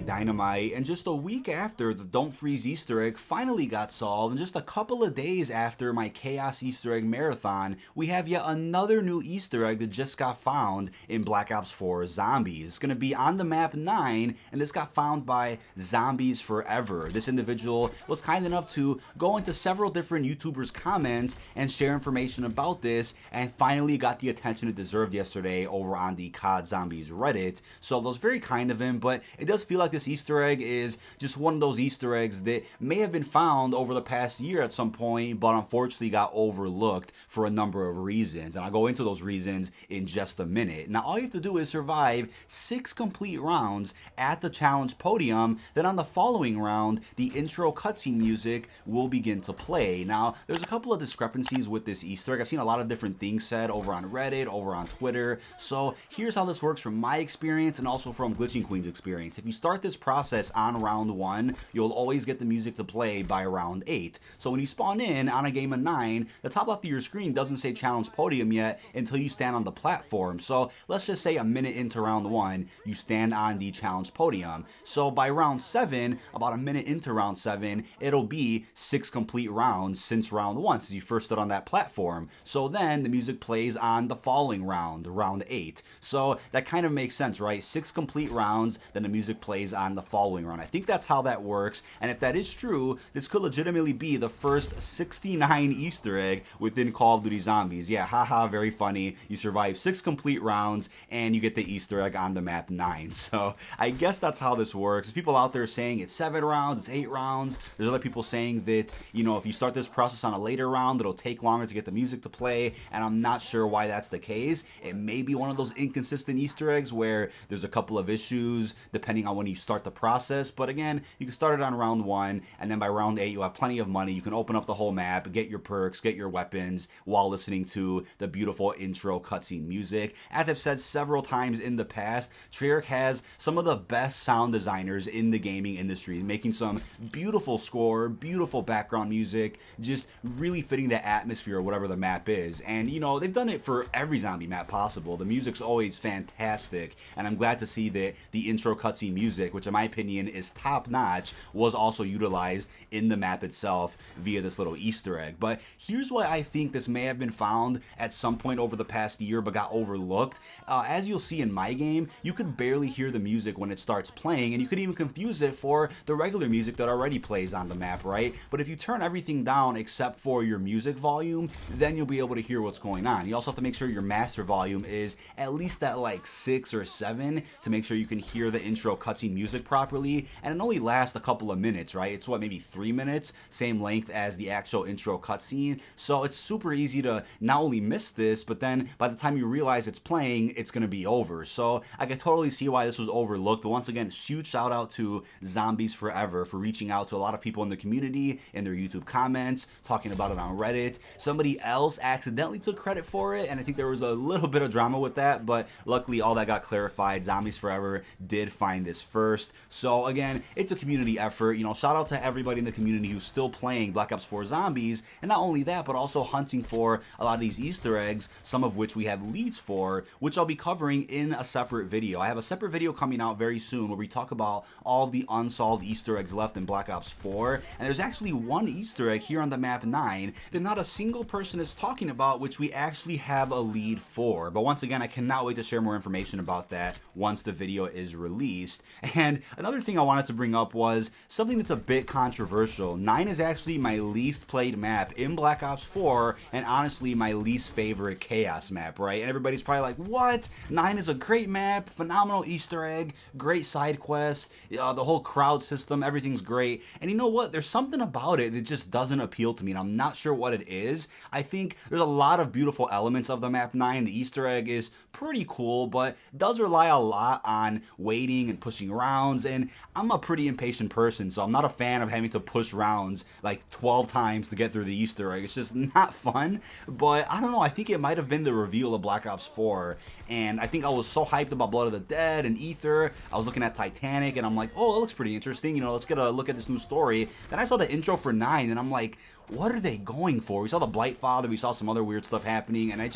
dkdynamite, and just a week after the Don't Freeze Easter egg finally got solved, and just a couple of days after my Chaos Easter egg marathon, we have yet another new Easter egg that just got found in Black Ops 4 Zombies. It's going to be on the map 9, and this got found by Zombies Forever. This individual was kind enough to go into several different YouTubers' comments and share information about this, and finally got the attention it deserved yesterday over on the COD Zombies Reddit. So that was very kind of him, but it does feel like this Easter egg is just one of those Easter eggs that may have been found over the past year at some point, but unfortunately got overlooked for a number of reasons, and I'll go into those reasons in just a minute. Now, all you have to do is survive 6 complete rounds at the challenge podium. Then on the following round, the intro cutscene music will begin to play. Now, there's a couple of discrepancies with this Easter egg. I've seen a lot of different things said over on Reddit, over on Twitter, so here's how this works from my experience and also from Glitching Queen's experience. If you start this process on round 1, you'll always get the music to play by round 8. So when you spawn in on a game of 9, the top left of your screen doesn't say challenge podium yet until you stand on the platform. So let's just say a minute into round 1, you stand on the challenge podium. So by round 7, about a minute into round 7, it'll be 6 complete rounds since round 1, since you first stood on that platform. So then the music plays on the following round, round 8. So that kind of makes sense, right? 6 complete rounds, then the music plays on the following round. I think that's how that works, and if that is true, this could legitimately be the first 69 Easter egg within Call of Duty Zombies. Yeah, haha, very funny. You survive 6 complete rounds, and you get the Easter egg on the map 9. So I guess that's how this works. There's people out there saying it's 7 rounds, it's 8 rounds. There's other people saying that, you know, if you start this process on a later round, it'll take longer to get the music to play, and I'm not sure why that's the case. It may be one of those inconsistent Easter eggs where there's a couple of issues depending on when you start the process, but again, you can start it on round 1, and then by round 8, you have plenty of money. You can open up the whole map, get your perks, get your weapons, while listening to the beautiful intro cutscene music. As I've said several times in the past, Treyarch has some of the best sound designers in the gaming industry, making some beautiful score, beautiful background music, just really fitting the atmosphere of whatever the map is. And, you know, they've done it for every zombie map possible. The music's always fantastic, and I'm glad to see that the intro cutscene music, which in my opinion is top notch, was also utilized in the map itself via this little Easter egg. But here's why I think this may have been found at some point over the past year but got overlooked. As you'll see in my game, you could barely hear the music when it starts playing, and you could even confuse it for the regular music that already plays on the map, right? But if you turn everything down except for your music volume, then you'll be able to hear what's going on. You also have to make sure your master volume is at least at like 6 or 7 to make sure you can hear the intro cutscene music properly, and it only lasts a couple of minutes, right? It's what, maybe 3 minutes, same length as the actual intro cutscene, so it's super easy to not only miss this, but then by the time you realize it's playing, it's gonna be over. So I can totally see why this was overlooked, but once again, huge shout out to Zombies Forever for reaching out to a lot of people in the community in their YouTube comments, talking about it on Reddit. Somebody else accidentally took credit for it, and I think there was a little bit of drama with that, but luckily all that got clarified. Zombies Forever did find this first. So again, it's a community effort. You know, shout out to everybody in the community who's still playing Black Ops 4 Zombies, and not only that, but also hunting for a lot of these Easter eggs, some of which we have leads for, which I'll be covering in a separate video. I have a separate video coming out very soon where we talk about all of the unsolved Easter eggs left in Black Ops 4, and there's actually one Easter egg here on the map 9 that not a single person is talking about, which we actually have a lead for. But once again, I cannot wait to share more information about that once the video is released. And another thing I wanted to bring up was something that's a bit controversial. 9 is actually my least played map in Black Ops 4, and honestly my least favorite Chaos map, right? And everybody's probably like, what? 9 is a great map, phenomenal Easter egg, great side quests, the whole crowd system, everything's great. And you know what? There's something about it that just doesn't appeal to me, and I'm not sure what it is. I think there's a lot of beautiful elements of the map 9. The Easter egg is pretty cool, but does rely a lot on waiting and pushing rounds, and I'm a pretty impatient person, so I'm not a fan of having to push rounds like 12 times to get through the Easter egg. It's just not fun. But I don't know, I think it might have been the reveal of Black Ops 4, and I think I was so hyped about Blood of the Dead and Ether. I was looking at Titanic, and I'm like, oh, that looks pretty interesting, you know, let's get a look at this new story. Then I saw the intro for 9, and I'm like, what are they going for? We saw the Blight Father, we saw some other weird stuff happening, and I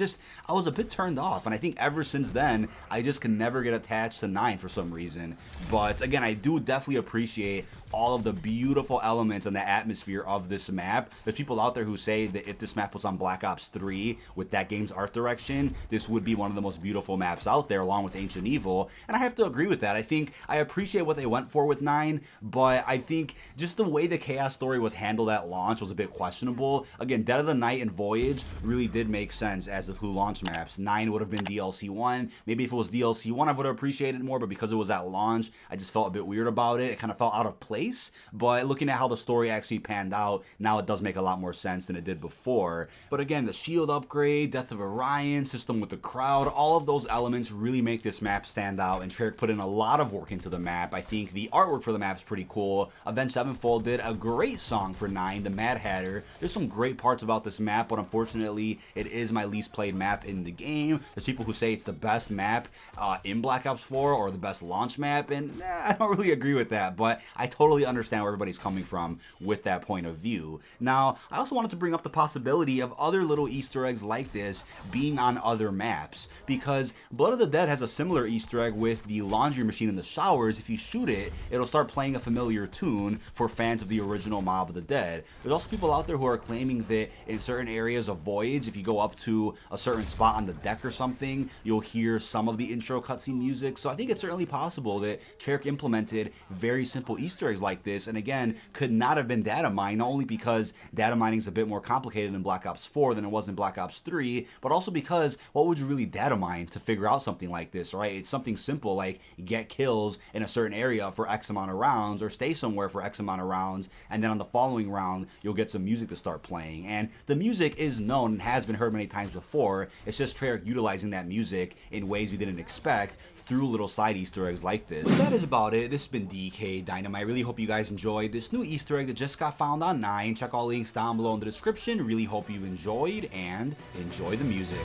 was a bit turned off, and I think ever since then, I just can never get attached to 9 for some reason. But again, I do definitely appreciate all of the beautiful elements and the atmosphere of this map. There's people out there who say that if this map was on Black Ops 3 with that game's art direction, this would be one of the most beautiful maps out there, along with Ancient Evil, and I have to agree with that. I think I appreciate what they went for with 9, but I think just the way the Chaos story was handled at launch was a bit questionable. Again, Dead of the Night and Voyage really did make sense as the 2 launch maps. 9 would have been DLC 1. Maybe if it was DLC 1, I would have appreciated it more, but because it was at launch, I just felt a bit weird about it. It kind of felt out of place, but looking at how the story actually panned out, now it does make a lot more sense than it did before. But again, the shield upgrade, Death of Orion, system with the crowd, all of those elements really make this map stand out, and Treyarch put in a lot of work into the map. I think the artwork for the map is pretty cool. Avenged Sevenfold did a great song for 9, the Mad Hatter. There's some great parts about this map, but unfortunately, it is my least played map in the game. There's people who say it's the best map in Black Ops 4 or the best launch map, and I don't really agree with that, but I totally understand where everybody's coming from with that point of view. Now, I also wanted to bring up the possibility of other little Easter eggs like this being on other maps, because Blood of the Dead has a similar Easter egg with the laundry machine in the showers. If you shoot it, it'll start playing a familiar tune for fans of the original Mob of the Dead. There's also people out there who are claiming that in certain areas of Voyage, if you go up to a certain spot on the deck or something, you'll hear some of the intro cutscene music. So I think it's certainly possible that Treyarch implemented very simple Easter eggs like this, and again, could not have been data mined, not only because data mining is a bit more complicated in Black Ops 4 than it was in Black Ops 3, but also because what would you really data mine to figure out something like this, right? It's something simple like get kills in a certain area for X amount of rounds, or stay somewhere for X amount of rounds, and then on the following round, you'll get some music to start playing. And the music is known and has been heard many times before. It's just Treyarch utilizing that music in ways we didn't expect through little side Easter eggs like this. But that is about it. This has been dkdynamite. I really hope you guys enjoyed this new Easter egg that just got found on 9. Check all links down below in the description. Really hope you enjoyed, and enjoy the music.